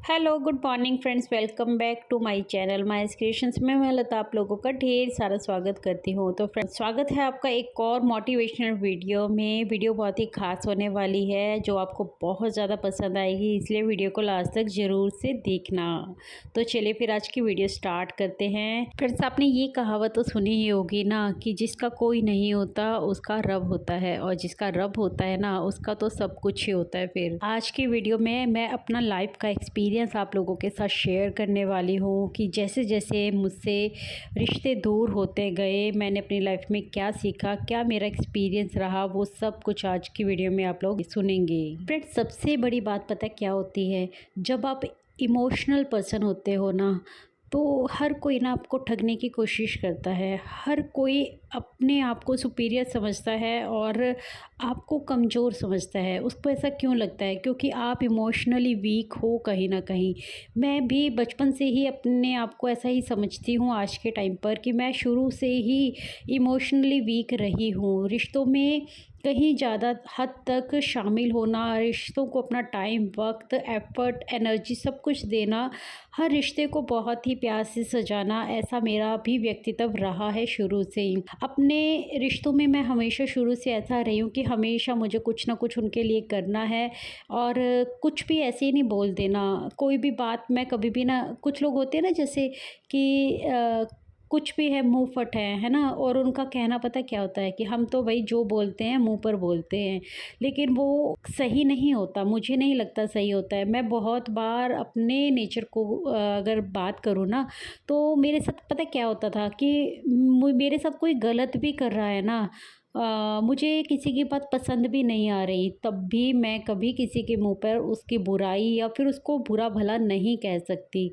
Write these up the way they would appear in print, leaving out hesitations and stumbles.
Hello good morning friends, welcome back to my channel my creations में मैं लता आप लोगों का ढेर सारा स्वागत करती हूँ। तो फ्रेंड्स, स्वागत है आपका एक और मोटिवेशनल वीडियो में। वीडियो बहुत ही खास होने वाली है जो आपको बहुत ज़्यादा पसंद आएगी, इसलिए वीडियो को लास्ट तक ज़रूर से देखना। तो चलिए फिर आज की वीडियो स्टार्ट करते हैं। फ्रेंड्स, आपने ये कहावत तो सुनी ही होगी ना कि जिसका कोई नहीं होता उसका रब होता है, और जिसका रब होता है ना उसका तो सब कुछ ही होता है। फिर आज की वीडियो में मैं अपना लाइफ का एक्सपीरियंस आप लोगों के साथ शेयर करने वाली हूँ कि जैसे जैसे मुझसे रिश्ते दूर होते गए मैंने अपनी लाइफ में क्या सीखा, क्या मेरा एक्सपीरियंस रहा, वो सब कुछ आज की वीडियो में आप लोग सुनेंगे। फ्रेंड्स, सबसे बड़ी बात पता है क्या होती है? जब आप इमोशनल पर्सन होते हो ना, तो हर कोई ना आपको ठगने की कोशिश करता है। हर कोई अपने आप को सुपीरियर समझता है और आपको कमज़ोर समझता है। उसको ऐसा क्यों लगता है? क्योंकि आप इमोशनली वीक हो कहीं ना कहीं। मैं भी बचपन से ही अपने आप को ऐसा ही समझती हूँ आज के टाइम पर कि मैं शुरू से ही इमोशनली वीक रही हूँ। रिश्तों में कहीं ज़्यादा हद तक शामिल होना, रिश्तों को अपना टाइम, वक्त, एफर्ट, एनर्जी सब कुछ देना, हर रिश्ते को बहुत ही प्यार से सजाना, ऐसा मेरा भी व्यक्तित्व रहा है शुरू से ही। अपने रिश्तों में मैं हमेशा शुरू से ऐसा रही हूँ कि हमेशा मुझे कुछ ना कुछ उनके लिए करना है, और कुछ भी ऐसे ही नहीं बोल देना। कोई भी बात मैं कभी भी ना, कुछ लोग होते हैं ना जैसे कि कुछ भी है मुंह फट है ना, और उनका कहना पता क्या होता है कि हम तो भाई जो बोलते हैं मुंह पर बोलते हैं, लेकिन वो सही नहीं होता। मुझे नहीं लगता सही होता है। मैं बहुत बार अपने नेचर को अगर बात करूँ ना, तो मेरे साथ पता क्या होता था कि मेरे साथ कोई गलत भी कर रहा है ना, मुझे किसी की बात पसंद भी नहीं आ रही, तब भी मैं कभी किसी के मुंह पर उसकी बुराई या फिर उसको बुरा भला नहीं कह सकती।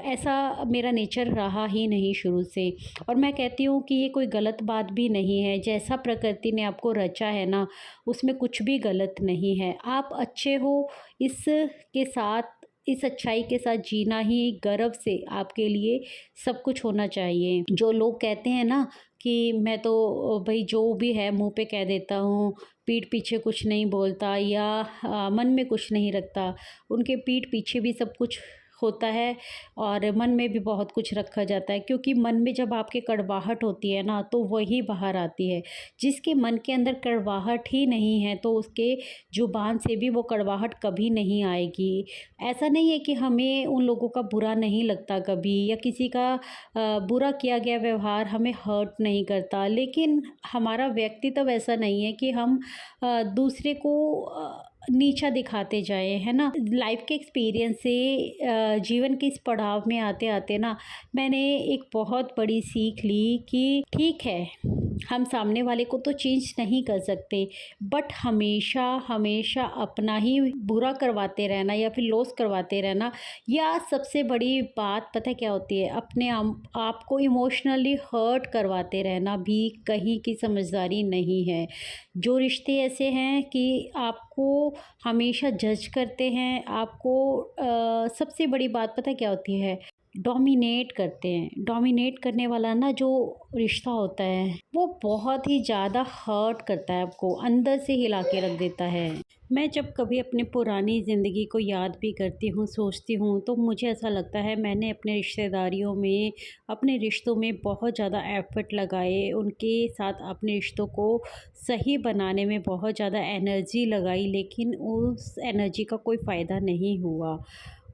ऐसा मेरा नेचर रहा ही नहीं शुरू से। और मैं कहती हूँ कि ये कोई गलत बात भी नहीं है। जैसा प्रकृति ने आपको रचा है ना, उसमें कुछ भी गलत नहीं है। आप अच्छे हो, इसके साथ, इस अच्छाई के साथ जीना ही गर्व से आपके लिए सब कुछ होना चाहिए। जो लोग कहते हैं ना कि मैं तो भाई जो भी है मुंह पे कह देता हूँ, पीठ पीछे कुछ नहीं बोलता, या मन में कुछ नहीं रखता, उनके पीठ पीछे भी सब कुछ होता है और मन में भी बहुत कुछ रखा जाता है। क्योंकि मन में जब आपके कड़वाहट होती है ना, तो वही बाहर आती है। जिसके मन के अंदर कड़वाहट ही नहीं है तो उसके जुबान से भी वो कड़वाहट कभी नहीं आएगी। ऐसा नहीं है कि हमें उन लोगों का बुरा नहीं लगता कभी, या किसी का बुरा किया गया व्यवहार हमें हर्ट नहीं करता, लेकिन हमारा व्यक्तित्व ऐसा नहीं है कि हम दूसरे को नीचा दिखाते जाएं, है ना। लाइफ के एक्सपीरियंस से जीवन के इस पड़ाव में आते आते ना, मैंने एक बहुत बड़ी सीख ली कि ठीक है, हम सामने वाले को तो चेंज नहीं कर सकते, बट हमेशा हमेशा अपना ही बुरा करवाते रहना या फिर लॉस करवाते रहना, या सबसे बड़ी बात पता है क्या होती है, अपने आप को इमोशनली हर्ट करवाते रहना भी कहीं की समझदारी नहीं है। जो रिश्ते ऐसे हैं कि आपको हमेशा जज करते हैं, आपको सबसे बड़ी बात पता है क्या होती है, डोमिनेट करते हैं। डोमिनेट करने वाला ना जो रिश्ता होता है वो बहुत ही ज़्यादा हर्ट करता है, आपको अंदर से हिला के रख देता है। मैं जब कभी अपनी पुरानी ज़िंदगी को याद भी करती हूँ, सोचती हूँ, तो मुझे ऐसा लगता है मैंने अपने रिश्तेदारियों में, अपने रिश्तों में बहुत ज़्यादा एफ़र्ट लगाए, उनके साथ अपने रिश्तों को सही बनाने में बहुत ज़्यादा एनर्जी लगाई, लेकिन उस एनर्जी का कोई फ़ायदा नहीं हुआ।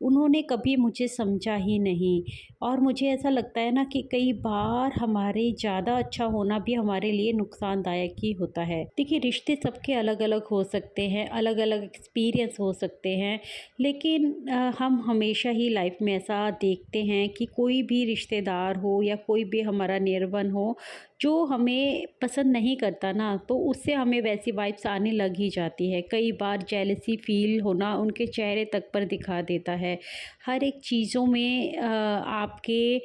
उन्होंने कभी मुझे समझा ही नहीं। और मुझे ऐसा लगता है ना कि कई बार हमारे ज़्यादा अच्छा होना भी हमारे लिए नुकसानदायक ही होता है। देखिए, रिश्ते सबके अलग अलग हो सकते हैं, अलग अलग एक्सपीरियंस हो सकते हैं, लेकिन हम हमेशा ही लाइफ में ऐसा देखते हैं कि कोई भी रिश्तेदार हो या कोई भी हमारा नियर वन हो जो हमें पसंद नहीं करता ना, तो उससे हमें वैसी वाइब्स आने लग ही जाती है। कई बार जेलसी फील होना उनके चेहरे तक पर दिखा देता है। हर एक चीज़ों में आपके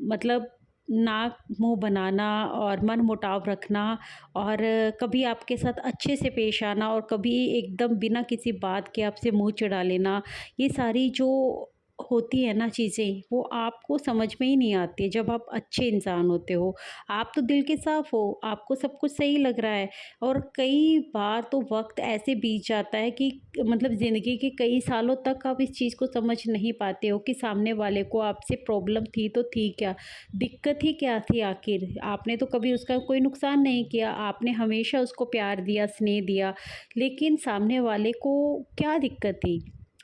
मतलब नाक मुंह बनाना और मन मुटाव रखना, और कभी आपके साथ अच्छे से पेश आना और कभी एकदम बिना किसी बात के आपसे मुंह चिढ़ा लेना, ये सारी जो होती है ना चीज़ें, वो आपको समझ में ही नहीं आती है जब आप अच्छे इंसान होते हो। आप तो दिल के साफ़ हो, आपको सब कुछ सही लग रहा है और कई बार तो वक़्त ऐसे बीत जाता है कि मतलब ज़िंदगी के कई सालों तक आप इस चीज़ को समझ नहीं पाते हो कि सामने वाले को आपसे प्रॉब्लम थी तो थी क्या? दिक्कत ही क्या थी आखिर? आपने तो कभी उसका कोई नुकसान नहीं किया, आपने हमेशा उसको प्यार दिया, स्नेह दिया, लेकिन सामने वाले को क्या दिक्कत थी?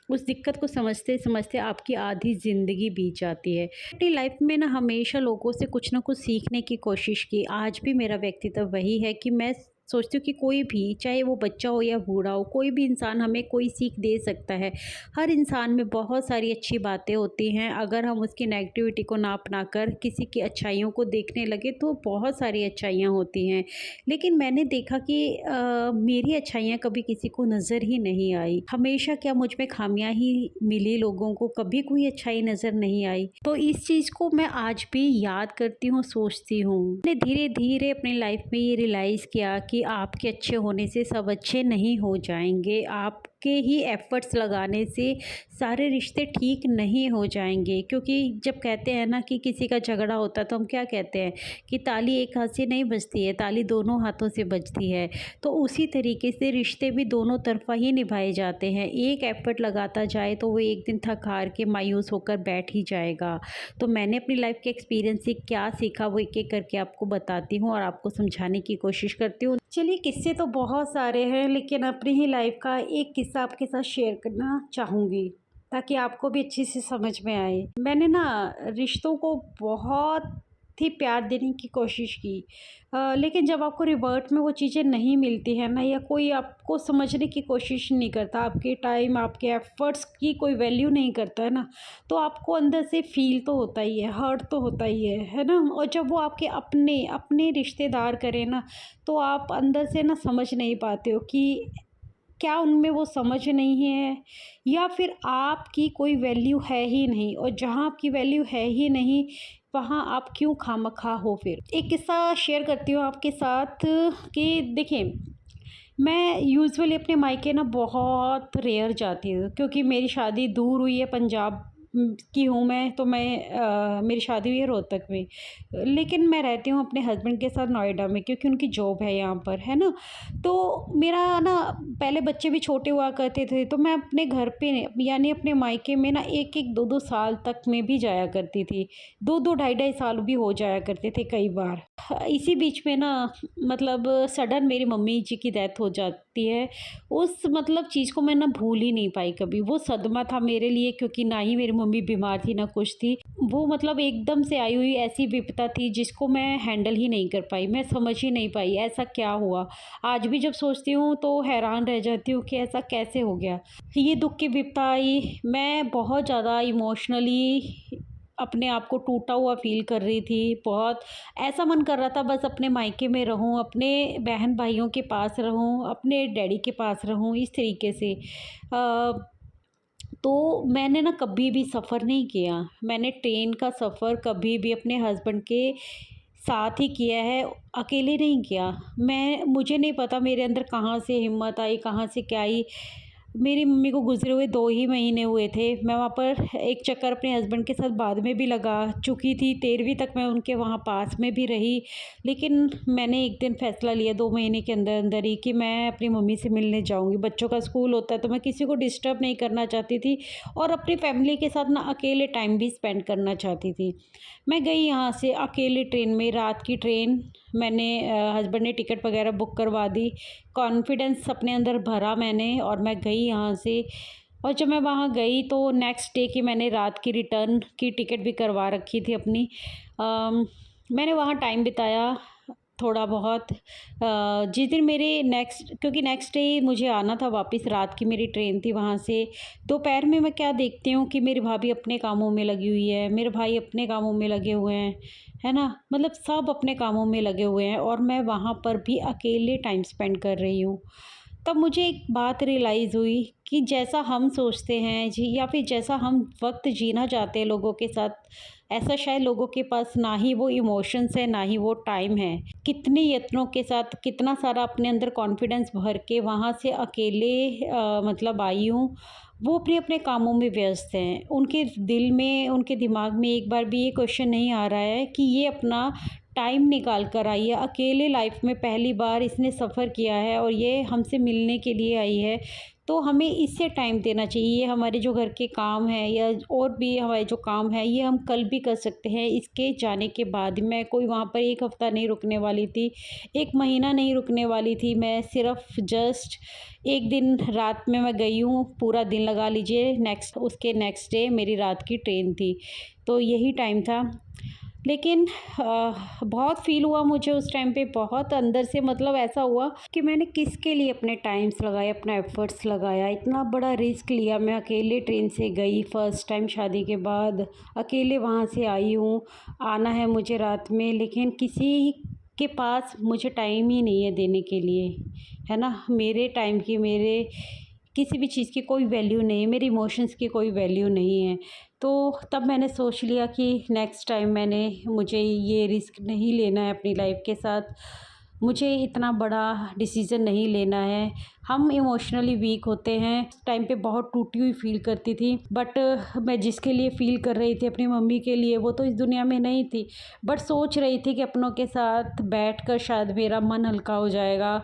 उस दिक्कत को समझते-समझते आपकी आधी ज़िंदगी बीत जाती है। अपनी लाइफ़ में ना हमेशा लोगों से कुछ न कुछ सीखने की कोशिश की। आज भी मेरा व्यक्तित्व वही है कि मैं सोचती हूँ कि कोई भी, चाहे वो बच्चा हो या बूढ़ा हो, कोई भी इंसान हमें कोई सीख दे सकता है। हर इंसान में बहुत सारी अच्छी बातें होती हैं, अगर हम उसकी नेगेटिविटी को ना अपनाकर किसी की अच्छाइयों को देखने लगे तो बहुत सारी अच्छाइयाँ होती हैं। लेकिन मैंने देखा कि मेरी अच्छाइयाँ कभी किसी को नज़र ही नहीं आई। हमेशा क्या मुझ में खामियाँ ही मिली लोगों को, कभी कोई अच्छाई नज़र नहीं आई। तो इस चीज़ को मैं आज भी याद करती हूँ, सोचती हूँ। मैंने धीरे-धीरे अपनी लाइफ़ में ये रियलाइज़ किया कि आपके अच्छे होने से सब अच्छे नहीं हो जाएँगे। आपके ही एफ़र्ट्स लगाने से सारे रिश्ते ठीक नहीं हो जाएँगे, क्योंकि जब कहते हैं ना कि किसी का झगड़ा होता है तो हम क्या कहते हैं कि ताली एक हाथ से नहीं बजती है, ताली दोनों हाथों से बजती है। तो उसी तरीके से रिश्ते भी दोनों तरफ़ा ही निभाए जाते हैं। एक एफ़र्ट लगाता जाए तो वो एक दिन थक हार के मायूस होकर बैठ ही जाएगा। तो मैंने अपनी लाइफ़ के एक्सपीरियंस से क्या सीखा वो एक-एक करके आपको बताती हूँ और आपको समझाने की कोशिश करती हूँ। चलिए, किस्से तो बहुत सारे हैं, लेकिन अपनी ही लाइफ़ का एक किस्सा आपके साथ शेयर करना चाहूँगी, ताकि आपको भी अच्छे से समझ में आए। मैंने ना रिश्तों को बहुत ही प्यार देने की कोशिश की, लेकिन जब आपको रिवर्ट में वो चीज़ें नहीं मिलती हैं ना, या कोई आपको समझने की कोशिश नहीं करता, आपके टाइम, आपके एफ़र्ट्स की कोई वैल्यू नहीं करता है ना, तो आपको अंदर से फ़ील तो होता ही है, हर्ट तो होता ही है ना? और जब वो आपके अपने रिश्तेदार करें ना, तो आप अंदर से ना समझ नहीं पाते हो कि क्या उनमें वो समझ नहीं है, या फिर आपकी कोई वैल्यू है ही नहीं, और जहाँ आपकी वैल्यू है ही नहीं, वहाँ आप क्यों खामखा हो फिर। एक किस्सा शेयर करती हूँ आपके साथ कि देखिए, मैं यूजुअली अपने मायके ना बहुत रेयर जाती हूँ, क्योंकि मेरी शादी दूर हुई है, पंजाब की हूँ मैं, तो मेरी शादी हुई है रोहतक में। लेकिन मैं रहती हूँ अपने हस्बैंड के साथ नोएडा में, क्योंकि उनकी जॉब है यहाँ पर, है ना? तो मेरा ना पहले बच्चे भी छोटे हुआ करते थे, तो मैं अपने घर पे यानी अपने मायके में ना 1-1, 2-2 साल तक में भी जाया करती थी। 2-2, ढाई-ढाई साल भी हो जाया करते थे कई बार। इसी बीच में ना मतलब सडन मेरी मम्मी जी की डेथ हो जाती है। उस मतलब चीज़ को मैं ना भूल ही नहीं पाई कभी। वो सदमा था मेरे लिए, क्योंकि ना ही मेरी मम्मी बीमार थी, ना कुछ थी। वो मतलब एकदम से आई हुई ऐसी विपदा थी जिसको मैं हैंडल ही नहीं कर पाई, मैं समझ ही नहीं पाई ऐसा क्या हुआ। आज भी जब सोचती हूँ तो हैरान रह जाती हूँ कि ऐसा कैसे हो गया। ये दुःख की विपदा आई, मैं बहुत ज़्यादा इमोशनली अपने आप को टूटा हुआ फ़ील कर रही थी। बहुत ऐसा मन कर रहा था बस अपने मायके में रहूँ, अपने बहन-भाइयों के पास रहूँ, अपने डैडी के पास रहूँ, इस तरीके से। तो मैंने ना कभी भी सफ़र नहीं किया। मैंने ट्रेन का सफ़र कभी भी अपने हस्बैंड के साथ ही किया है, अकेले नहीं किया। मुझे नहीं पता मेरे अंदर कहाँ से हिम्मत आई, कहाँ से क्या आई। मेरी मम्मी को गुज़रे हुए 2 ही महीने हुए थे। मैं वहाँ पर एक चक्कर अपने हस्बैंड के साथ बाद में भी लगा चुकी थी। 13वीं तक मैं उनके वहाँ पास में भी रही। लेकिन मैंने एक दिन फ़ैसला लिया 2 महीने के अंदर-अंदर ही कि मैं अपनी मम्मी से मिलने जाऊँगी। बच्चों का स्कूल होता है तो मैं किसी को डिस्टर्ब नहीं करना चाहती थी, और अपनी फ़ैमिली के साथ ना अकेले टाइम भी स्पेंड करना चाहती थी। मैं गई यहाँ से अकेले ट्रेन में, रात की ट्रेन। मैंने हस्बैंड ने टिकट वग़ैरह बुक करवा दी। कॉन्फिडेंस अपने अंदर भरा मैंने, और मैं गई यहाँ से। और जब मैं वहाँ गई तो नेक्स्ट डे की मैंने रात की रिटर्न की टिकट भी करवा रखी थी अपनी। मैंने वहाँ टाइम बिताया थोड़ा बहुत। जिस दिन मेरे नेक्स्ट क्योंकि नेक्स्ट डे मुझे आना था वापस, रात की मेरी ट्रेन थी वहाँ से। दोपहर में मैं क्या देखती हूँ कि मेरी भाभी अपने कामों में लगी हुई है, मेरे भाई अपने कामों में लगे हुए हैं, है ना? मतलब सब अपने कामों में लगे हुए हैं, और मैं वहाँ पर भी अकेले टाइम स्पेंड कर रही हूँ। तब मुझे एक बात रियलाइज़ हुई कि जैसा हम सोचते हैं जी, या फिर जैसा हम वक़्त जीना चाहते हैं लोगों के साथ, ऐसा शायद लोगों के पास ना ही वो इमोशंस है, ना ही वो टाइम है। कितने यत्नों के साथ, कितना सारा अपने अंदर कॉन्फिडेंस भर के वहाँ से अकेले मतलब आई हूँ, वो अपने अपने कामों में व्यस्त हैं। उनके दिल में, उनके दिमाग में एक बार भी ये क्वेश्चन नहीं आ रहा है कि ये अपना टाइम निकाल कर आई है, अकेले लाइफ में पहली बार इसने सफ़र किया है और ये हमसे मिलने के लिए आई है, तो हमें इससे टाइम देना चाहिए। ये हमारे जो घर के काम हैं या और भी हमारे जो काम हैं, ये हम कल भी कर सकते हैं। इसके जाने के बाद मैं कोई वहाँ पर 1 हफ़्ता नहीं रुकने वाली थी, 1 महीना नहीं रुकने वाली थी। मैं सिर्फ़ जस्ट 1 दिन रात में मैं गई हूँ, पूरा दिन लगा लीजिए, उसके नेक्स्ट डे मेरी रात की ट्रेन थी। तो यही टाइम था। लेकिन बहुत फ़ील हुआ मुझे उस टाइम पे, बहुत अंदर से, मतलब ऐसा हुआ कि मैंने किसके लिए अपने टाइम्स लगाए, अपना एफ़र्ट्स लगाया, इतना बड़ा रिस्क लिया। मैं अकेले ट्रेन से गई, फर्स्ट टाइम शादी के बाद, अकेले वहाँ से आई हूँ, आना है मुझे रात में, लेकिन किसी के पास मुझे टाइम ही नहीं है देने के लिए, है ना? मेरे टाइम की, मेरे किसी भी चीज़ की कोई वैल्यू नहीं है, मेरे इमोशंस की कोई वैल्यू नहीं है। तो तब मैंने सोच लिया कि नेक्स्ट टाइम मुझे ये रिस्क नहीं लेना है अपनी लाइफ के साथ, मुझे इतना बड़ा डिसीज़न नहीं लेना है। हम इमोशनली वीक होते हैं। उस टाइम पे बहुत टूटी हुई फ़ील करती थी, बट मैं जिसके लिए फ़ील कर रही थी, अपनी मम्मी के लिए, वो तो इस दुनिया में नहीं थी। बट सोच रही थी कि अपनों के साथ बैठकर शायद मेरा मन हल्का हो जाएगा,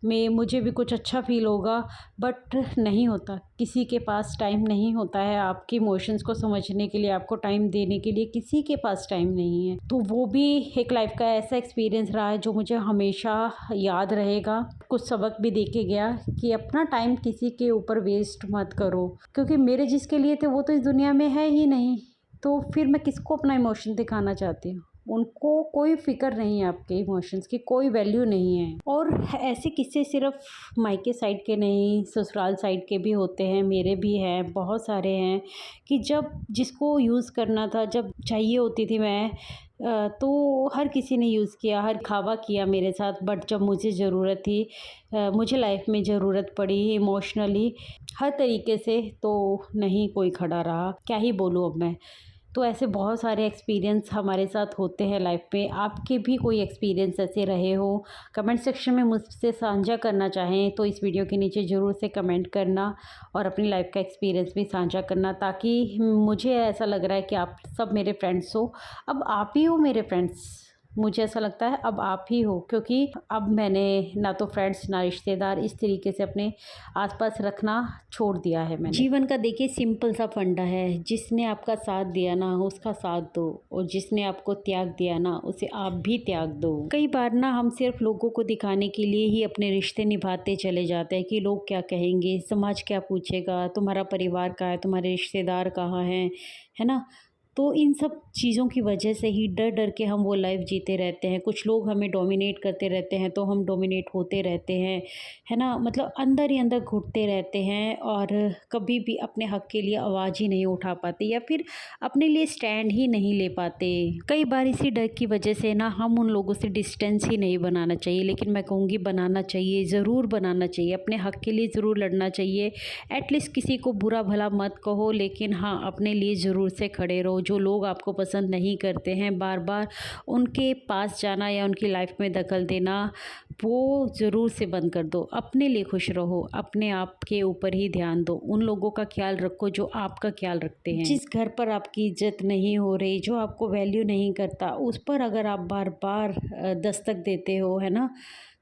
मुझे भी कुछ अच्छा फ़ील होगा, बट नहीं होता। किसी के पास टाइम नहीं होता है आपके इमोशंस को समझने के लिए, आपको टाइम देने के लिए किसी के पास टाइम नहीं है। तो वो भी एक लाइफ़ का ऐसा एक्सपीरियंस रहा है जो मुझे हमेशा याद रहेगा। कुछ सबक भी दे के गया कि अपना टाइम किसी के ऊपर वेस्ट मत करो, क्योंकि मेरे जिसके लिए थे वो तो इस दुनिया में है ही नहीं, तो फिर मैं किसको अपना इमोशन दिखाना चाहती हूँ। उनको कोई फ़िक्र नहीं है, आपके इमोशंस की कोई वैल्यू नहीं है। और ऐसे किस्से सिर्फ़ मायके साइड के नहीं, ससुराल साइड के भी होते हैं, मेरे भी हैं, बहुत सारे हैं, कि जब जिसको यूज़ करना था, जब चाहिए होती थी मैं, तो हर किसी ने यूज़ किया, हर दिखावा किया मेरे साथ, बट जब मुझे ज़रूरत थी, मुझे लाइफ में ज़रूरत पड़ी इमोशनली हर तरीके से, तो नहीं कोई खड़ा रहा। क्या ही बोलूँ अब मैं। तो ऐसे बहुत सारे एक्सपीरियंस हमारे साथ होते हैं लाइफ में। आपके भी कोई एक्सपीरियंस ऐसे रहे हो, कमेंट सेक्शन में मुझसे साझा करना चाहें तो इस वीडियो के नीचे ज़रूर से कमेंट करना और अपनी लाइफ का एक्सपीरियंस भी साझा करना, ताकि मुझे ऐसा लग रहा है कि आप सब मेरे फ्रेंड्स हो। अब आप ही हो मेरे फ्रेंड्स, मुझे ऐसा लगता है अब आप ही हो, क्योंकि अब मैंने ना तो फ्रेंड्स ना रिश्तेदार इस तरीके से अपने आसपास रखना छोड़ दिया है मैंने। जीवन का देखिए सिंपल सा फंडा है, जिसने आपका साथ दिया ना उसका साथ दो, और जिसने आपको त्याग दिया ना उसे आप भी त्याग दो। कई बार ना हम सिर्फ लोगों को दिखाने के लिए ही अपने रिश्ते निभाते चले जाते हैं कि लोग क्या कहेंगे, समाज क्या पूछेगा, तुम्हारा परिवार कहाँ है, तुम्हारे रिश्तेदार कहाँ हैं, है ना? तो इन सब चीज़ों की वजह से ही डर डर के हम वो लाइफ जीते रहते हैं। कुछ लोग हमें डोमिनेट करते रहते हैं तो हम डोमिनेट होते रहते हैं, है ना? मतलब अंदर ही अंदर घुटते रहते हैं और कभी भी अपने हक़ के लिए आवाज़ ही नहीं उठा पाते या फिर अपने लिए स्टैंड ही नहीं ले पाते। कई बार इसी डर की वजह से ना हम उन लोगों से डिस्टेंस ही नहीं बनाना चाहिए, लेकिन मैं कहूँगी बनाना चाहिए, ज़रूर बनाना चाहिए। अपने हक़ के लिए ज़रूर लड़ना चाहिए। एटलीस्ट किसी को बुरा भला मत कहो, लेकिन हाँ, अपने लिए ज़रूर से खड़े रहो। जो लोग आपको पसंद नहीं करते हैं, बार बार उनके पास जाना या उनकी लाइफ में दखल देना, वो ज़रूर से बंद कर दो। अपने लिए खुश रहो, अपने आप के ऊपर ही ध्यान दो, उन लोगों का ख्याल रखो जो आपका ख्याल रखते हैं। जिस घर पर आपकी इज्जत नहीं हो रही, जो आपको वैल्यू नहीं करता, उस पर अगर आप बार बार दस्तक देते हो, है ना,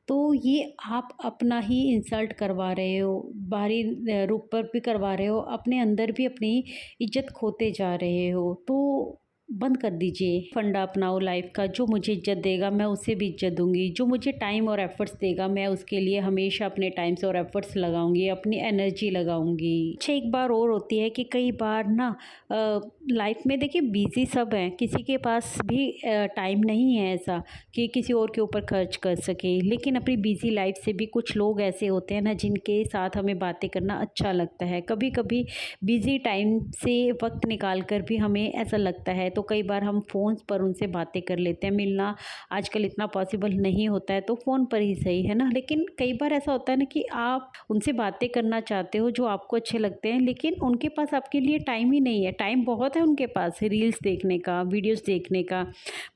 तो ये आप अपना ही इंसल्ट करवा रहे हो, बाहरी रूप पर भी करवा रहे हो, अपने अंदर भी अपनी इज्जत खोते जा रहे हो। तो बंद कर दीजिए फंडा अपनाओ लाइफ का। जो मुझे इज्जत देगा मैं उसे भी इज्जत दूंगी, जो मुझे टाइम और एफर्ट्स देगा मैं उसके लिए हमेशा अपने टाइम्स और एफर्ट्स लगाऊंगी, अपनी एनर्जी लगाऊंगी। अच्छा, एक बार और होती है कि कई बार ना लाइफ में देखिए बिजी सब हैं, किसी के पास भी टाइम नहीं है ऐसा कि किसी और के ऊपर खर्च कर सके, लेकिन अपनी बिजी लाइफ से भी कुछ लोग ऐसे होते हैं ना जिनके साथ हमें बातें करना अच्छा लगता है। कभी कभी बिजी टाइम से वक्त निकाल कर भी हमें ऐसा लगता है, तो कई बार हम फ़ोन पर उनसे बातें कर लेते हैं। मिलना आजकल इतना पॉसिबल नहीं होता है तो फ़ोन पर ही सही, है ना? लेकिन कई बार ऐसा होता है ना कि आप उनसे बातें करना चाहते हो जो आपको अच्छे लगते हैं, लेकिन उनके पास आपके लिए टाइम ही नहीं है। टाइम बहुत है उनके पास रील्स देखने का, वीडियोस देखने का,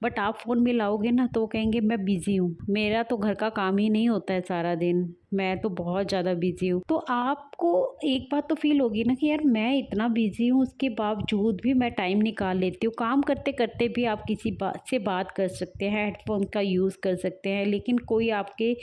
बट आप फ़ोन मिलाओगे ना तो वो कहेंगे मैं बिज़ी हूँ, मेरा तो घर का काम ही नहीं होता है सारा दिन। मैं तो बहुत ज़्यादा बिज़ी हूँ। तो आपको एक बात तो फ़ील होगी ना कि यार मैं इतना बिज़ी हूँ, उसके बावजूद भी मैं टाइम निकाल लेती हूँ। काम करते-करते भी आप किसी से बात कर सकते हैं, हेडफ़ोन का यूज़ कर सकते हैं, लेकिन कोई आपके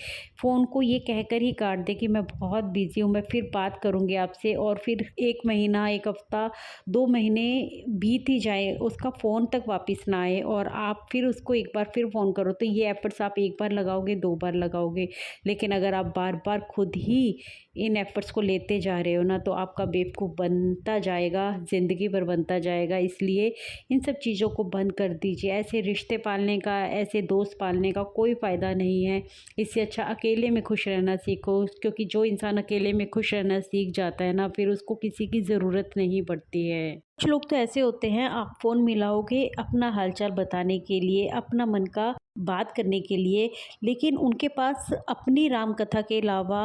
फ़ोन को ये कहकर ही काट दे कि मैं बहुत बिज़ी हूँ, मैं फिर बात करूँगी आपसे, और फिर 1 महीना, 1 हफ़्ता, 2 महीने बीत ही जाए, उसका फ़ोन तक वापस ना आए और आप फिर उसको एक बार फिर फ़ोन करो, तो ये एफ़र्ट्स आप 1 बार लगाओगे, 2 बार लगाओगे। लेकिन अगर आप बार-बार खुद ही इन एफ़र्ट्स को लेते जा रहे हो ना, तो आपका बेवकूफ़ बनता जाएगा, ज़िंदगी भर बनता जाएगा। इसलिए इन सब चीज़ों को बंद कर दीजिए। ऐसे रिश्ते पालने का, ऐसे दोस्त पालने का कोई फ़ायदा नहीं है। इससे अच्छा अकेले में खुश रहना सीखो, क्योंकि जो इंसान अकेले में खुश रहना सीख जाता है ना, फिर उसको किसी की ज़रूरत नहीं पड़ती है। कुछ लोग तो ऐसे होते हैं, आप फ़ोन मिलाओगे अपना हालचाल बताने के लिए, अपना मन का बात करने के लिए, लेकिन उनके पास अपनी राम कथा के अलावा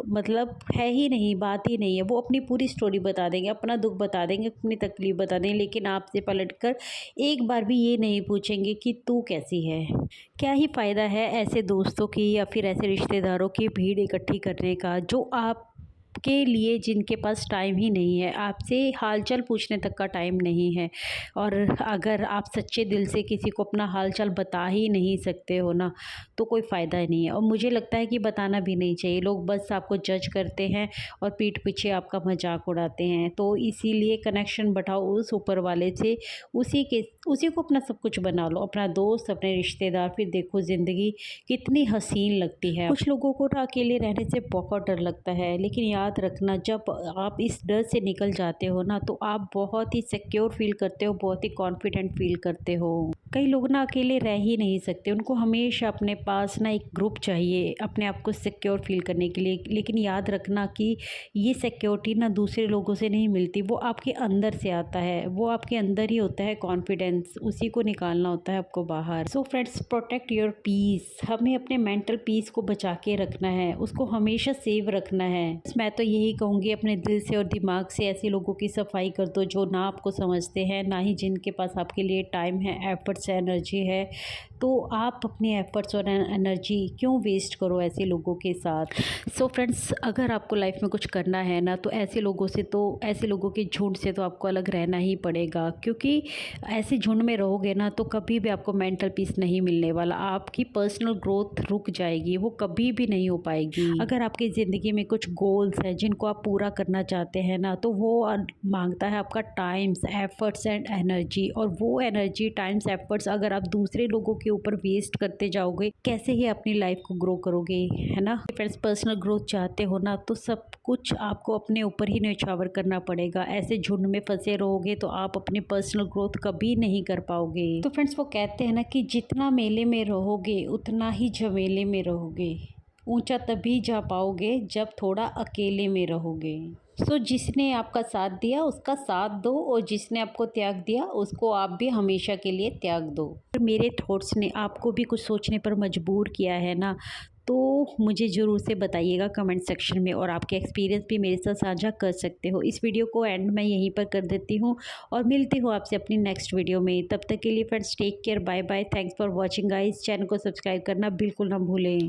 मतलब है ही नहीं, बात ही नहीं है। वो अपनी पूरी स्टोरी बता देंगे, अपना दुःख बता देंगे, अपनी तकलीफ़ बता देंगे, लेकिन आपसे पलटकर एक बार भी ये नहीं पूछेंगे कि तू कैसी है? क्या ही फ़ायदा है ऐसे दोस्तों की या फिर ऐसे रिश्तेदारों की भीड़ इकट्ठी करने का, जो आपके लिए जिनके पास टाइम ही नहीं है, आपसे हाल-चाल पूछने तक का टाइम नहीं है। और अगर आप सच्चे दिल से किसी को अपना हाल-चाल बता ही नहीं सकते हो ना, तो कोई फ़ायदा ही नहीं है, और मुझे लगता है कि बताना भी नहीं चाहिए। लोग बस आपको जज करते हैं और पीठ पीछे आपका मज़ाक उड़ाते हैं। तो इसीलिए कनेक्शन बढ़ाओ उस ऊपर वाले से, उसी को अपना सब कुछ बना लो, अपना दोस्त, अपने रिश्तेदार, फिर देखो ज़िंदगी कितनी हसीन लगती है। कुछ लोगों को ना अकेले रहने से बहुत डर लगता है, लेकिन याद रखना, जब आप इस डर से निकल जाते हो ना, तो आप बहुत ही सिक्योर फ़ील करते हो, बहुत ही कॉन्फिडेंट फ़ील करते हो। कई लोग ना अकेले रह ही नहीं सकते, उनको हमेशा अपने पास ना एक ग्रुप चाहिए अपने आप को सिक्योर फ़ील करने के लिए। लेकिन याद रखना कि ये सिक्योरिटी ना दूसरे लोगों से नहीं मिलती, वो आपके अंदर से आता है, वो आपके अंदर ही होता है कॉन्फिडेंस, उसी को निकालना होता है आपको बाहर। So friends, protect your peace. हमें अपने मेंटल पीस को बचा के रखना है, उसको हमेशा सेव रखना है। मैं तो यही कहूँगी, अपने दिल से और दिमाग से ऐसे लोगों की सफाई कर दो जो ना आपको समझते हैं, ना ही जिनके पास आपके लिए टाइम है, एफर्ट्स है, एनर्जी है। तो आप अपने एफर्ट्स और एनर्जी क्यों वेस्ट करो ऐसे लोगों के साथ। सो फ्रेंड्स, अगर आपको लाइफ में कुछ करना है ना, तो ऐसे लोगों के झुंड से तो आपको अलग रहना ही पड़ेगा, क्योंकि ऐसे झुंड में रहोगे ना, तो कभी भी आपको मेंटल पीस नहीं मिलने वाला। आपकी पर्सनल ग्रोथ रुक जाएगी, वो कभी भी नहीं हो पाएगी। अगर आपकी ज़िंदगी में कुछ गोल्स हैं जिनको आप पूरा करना चाहते हैं ना, तो वो मांगता है आपका टाइम्स, एफर्ट्स एंड एनर्जी। और वो एनर्जी, टाइम्स, एफर्ट्स अगर आप दूसरे लोगों के ऊपर वेस्ट करते जाओगे, कैसे ही अपनी लाइफ को ग्रो करोगे, है ना। फ्रेंड्स, पर्सनल ग्रोथ चाहते हो ना, तो सब कुछ आपको अपने ऊपर ही न्यौछावर करना पड़ेगा। ऐसे झुंड में फंसे रहोगे तो आप अपनी पर्सनल ग्रोथ कभी नहीं कर पाओगे। तो फ्रेंड्स, वो कहते हैं ना कि जितना मेले में रहोगे उतना ही झमेले में रहोगे। ऊंचा तभी जा पाओगे जब थोड़ा अकेले में रहोगे। सो जिसने आपका साथ दिया उसका साथ दो, और जिसने आपको त्याग दिया उसको आप भी हमेशा के लिए त्याग दो। अगर मेरे थॉट्स ने आपको भी कुछ सोचने पर मजबूर किया है ना, तो मुझे ज़रूर से बताइएगा कमेंट सेक्शन में, और आपके एक्सपीरियंस भी मेरे साथ साझा कर सकते हो। इस वीडियो को एंड मैं यहीं पर कर देती हूँ, और मिलती हूँ आपसे अपनी नेक्स्ट वीडियो में। तब तक के लिए friends, take care, bye bye, thanks for watching guys. Channel को सब्सक्राइब करना बिल्कुल ना भूलें।